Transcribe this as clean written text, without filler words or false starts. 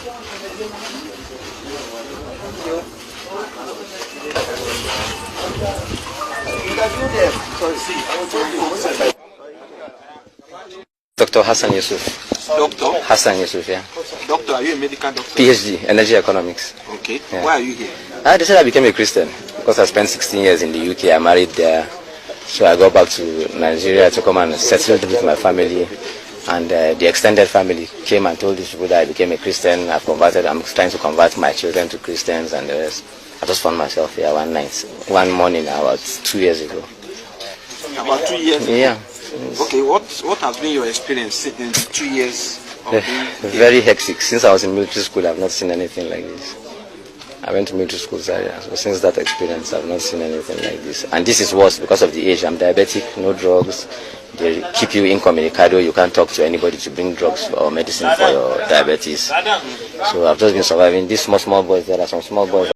Dr. Hassan Yusuf. Doctor? Hassan Yusuf, yeah. Doctor, are you a medical doctor? PhD, Energy Economics. Okay. Yeah. Why are you here? They said I became a Christian because I spent 16 years in the UK. I married there. So I got back to Nigeria to come and settle with my family. And the extended family came and told these people that I became a Christian. I've converted. I'm trying to convert my children to Christians and the rest. I just found myself here one morning about 2 years ago. About 2 years ago? Yeah. Okay, what has been your experience in 2 years of being here? Very hectic. Since I was in military school, I've not seen anything like this. I went to military school, Zaria. So since that experience, I've not seen anything like this. And this is worse because of the age. I'm diabetic, no drugs. They keep you incommunicado. You can't talk to anybody to bring drugs or medicine for your diabetes. So I've just been surviving. These small boys, there are some small boys.